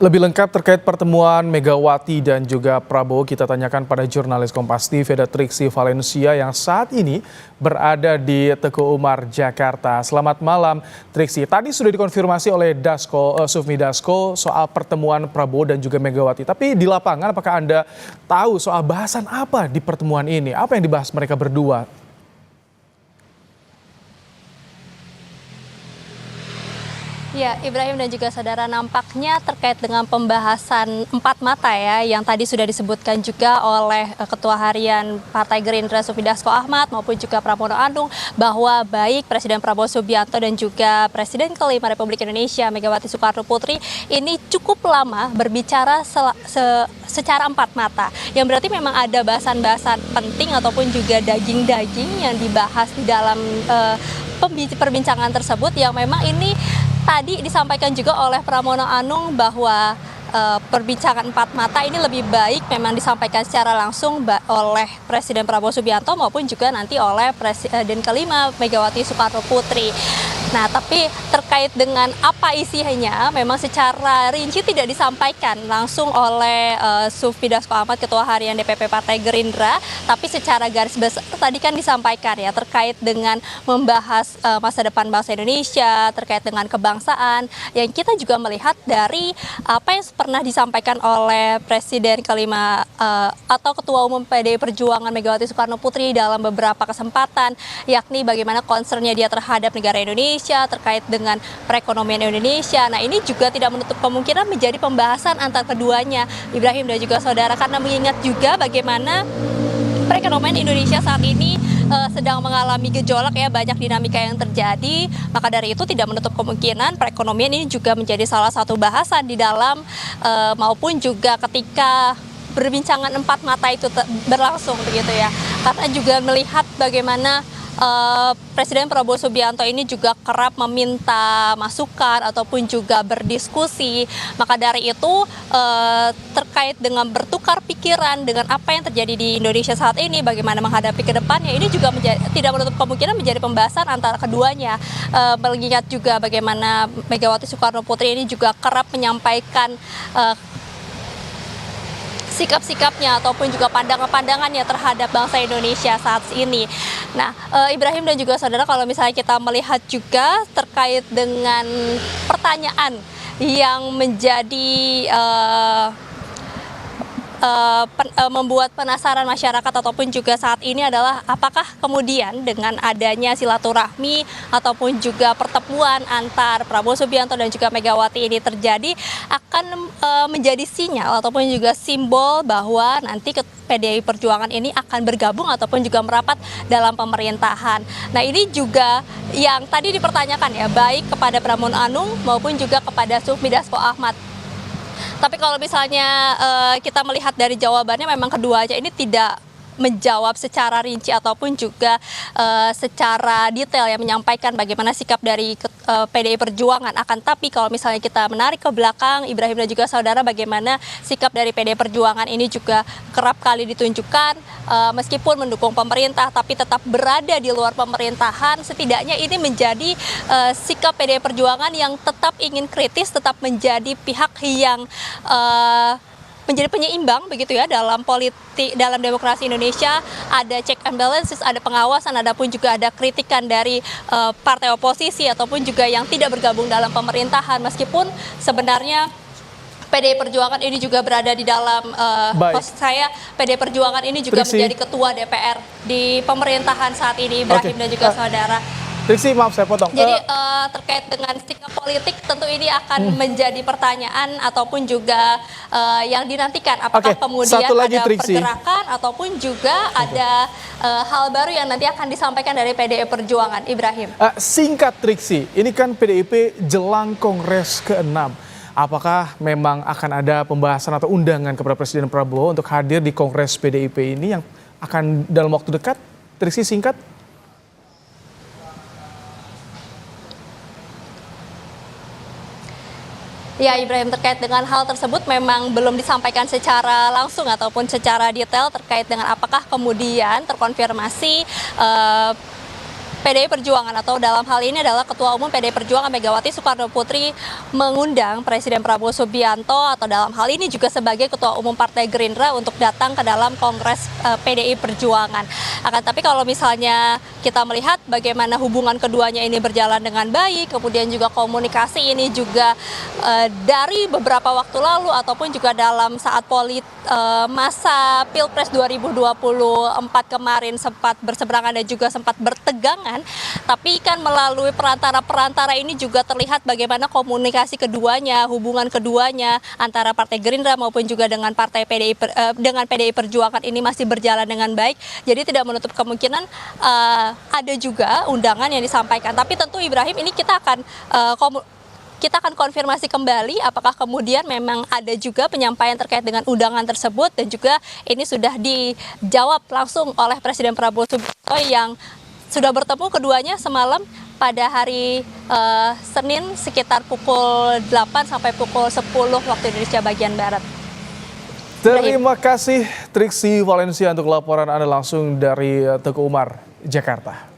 Lebih lengkap terkait pertemuan Megawati dan juga Prabowo kita tanyakan pada jurnalis Kompas TV ada Triksi Valencia yang saat ini berada di Teguh Umar, Jakarta. Selamat malam Triksi. Tadi sudah dikonfirmasi oleh Sufmi Dasko soal pertemuan Prabowo dan juga Megawati. Tapi di lapangan apakah Anda tahu soal bahasan apa di pertemuan ini? Apa yang dibahas mereka berdua? Ya, Ibrahim dan juga saudara, nampaknya terkait dengan pembahasan empat mata ya, yang tadi sudah disebutkan juga oleh Ketua Harian Partai Gerindra Sufmi Dasko Ahmad maupun juga Pramono Anung, bahwa baik Presiden Prabowo Subianto dan juga Presiden kelima Republik Indonesia Megawati Soekarno Putri ini cukup lama berbicara secara empat mata, yang berarti memang ada bahasan-bahasan penting ataupun juga daging-daging yang dibahas di dalam perbincangan tersebut, yang memang ini tadi disampaikan juga oleh Pramono Anung bahwa perbincangan empat mata ini lebih baik memang disampaikan secara langsung oleh Presiden Prabowo Subianto maupun juga nanti oleh Presiden kelima Megawati Soekarno Putri. Nah, tapi terkait dengan apa isinya memang secara rinci tidak disampaikan langsung oleh Sufmi Dasko Ahmad, Ketua Harian DPP Partai Gerindra, tapi secara garis besar tadi kan disampaikan ya terkait dengan membahas masa depan bangsa Indonesia, terkait dengan kebangsaan, yang kita juga melihat dari apa yang pernah disampaikan oleh Presiden kelima atau Ketua Umum PDI Perjuangan Megawati Soekarno Putri dalam beberapa kesempatan, yakni bagaimana concernnya dia terhadap negara Indonesia, terkait dengan perekonomian Indonesia. Nah, ini juga tidak menutup kemungkinan menjadi pembahasan antar keduanya, Ibrahim dan juga saudara, karena mengingat juga bagaimana perekonomian Indonesia saat ini sedang mengalami gejolak ya, banyak dinamika yang terjadi. Maka dari itu tidak menutup kemungkinan perekonomian ini juga menjadi salah satu bahasan di dalam maupun juga ketika perbincangan empat mata itu berlangsung begitu ya. Karena juga melihat bagaimana Presiden Prabowo Subianto ini juga kerap meminta masukan ataupun juga berdiskusi. Maka dari itu terkait dengan bertukar pikiran dengan apa yang terjadi di Indonesia saat ini, bagaimana menghadapi ke depannya, ini juga tidak menutup kemungkinan menjadi pembahasan antara keduanya. Mengingat juga bagaimana Megawati Soekarno Putri ini juga kerap menyampaikan sikap-sikapnya ataupun juga pandangan-pandangannya terhadap bangsa Indonesia saat ini. Nah, Ibrahim dan juga saudara, kalau misalnya kita melihat juga terkait dengan pertanyaan yang menjadi membuat penasaran masyarakat ataupun juga saat ini adalah apakah kemudian dengan adanya silaturahmi ataupun juga pertemuan antar Prabowo Subianto dan juga Megawati ini terjadi akan menjadi sinyal ataupun juga simbol bahwa nanti PDI Perjuangan ini akan bergabung ataupun juga merapat dalam pemerintahan. Nah, ini juga yang tadi dipertanyakan ya, baik kepada Pramono Anung maupun juga kepada Sufmi Dasko Ahmad. Tapi kalau misalnya kita melihat dari jawabannya, memang keduanya ini tidak menjawab secara rinci ataupun juga secara detail yang menyampaikan bagaimana sikap dari PDI Perjuangan. Akan tapi kalau misalnya kita menarik ke belakang, Ibrahim dan juga saudara, bagaimana sikap dari PDI Perjuangan ini juga kerap kali ditunjukkan meskipun mendukung pemerintah tapi tetap berada di luar pemerintahan. Setidaknya ini menjadi sikap PDI Perjuangan yang tetap ingin kritis, tetap menjadi pihak yang menjadi penyeimbang begitu ya dalam politik, dalam demokrasi Indonesia. Ada check and balances, ada pengawasan, ada pun juga ada kritikan dari partai oposisi ataupun juga yang tidak bergabung dalam pemerintahan, meskipun sebenarnya PDI Perjuangan ini juga berada di dalam host saya. PDI Perjuangan ini juga menjadi ketua DPR di pemerintahan saat ini, Ibrahim dan juga saudara. Triksi, maaf saya potong. Jadi terkait dengan sikap politik tentu ini akan menjadi pertanyaan ataupun juga yang dinantikan. Apakah kemudian ada pergerakan ataupun juga ada hal baru yang nanti akan disampaikan dari PDI Perjuangan, Ibrahim. Singkat Triksi, ini kan PDIP jelang Kongres ke-6. Apakah memang akan ada pembahasan atau undangan kepada Presiden Prabowo untuk hadir di Kongres PDIP ini yang akan dalam waktu dekat? Triksi, singkat. Ya, Ibrahim, terkait dengan hal tersebut memang belum disampaikan secara langsung ataupun secara detail terkait dengan apakah kemudian terkonfirmasi PDI Perjuangan atau dalam hal ini adalah Ketua Umum PDI Perjuangan Megawati Soekarno Putri mengundang Presiden Prabowo Subianto atau dalam hal ini juga sebagai Ketua Umum Partai Gerindra untuk datang ke dalam Kongres PDI Perjuangan. Akan tapi kalau misalnya kita melihat bagaimana hubungan keduanya ini berjalan dengan baik, kemudian juga komunikasi ini juga dari beberapa waktu lalu ataupun juga dalam saat masa Pilpres 2024 kemarin sempat berseberangan dan juga sempat bertegangan, tapi kan melalui perantara-perantara ini juga terlihat bagaimana komunikasi keduanya, hubungan keduanya antara Partai Gerindra maupun juga dengan PDI Perjuangan ini masih berjalan dengan baik. Jadi tidak menutup kemungkinan ada juga undangan yang disampaikan. Tapi tentu Ibrahim, ini kita akan konfirmasi kembali apakah kemudian memang ada juga penyampaian terkait dengan undangan tersebut, dan juga ini sudah dijawab langsung oleh Presiden Prabowo Subianto yang sudah bertemu keduanya semalam pada hari Senin sekitar pukul 8 sampai pukul 10 waktu Indonesia bagian Barat. Terima kasih Triksi Valencia untuk laporan Anda langsung dari Teguh Umar, Jakarta.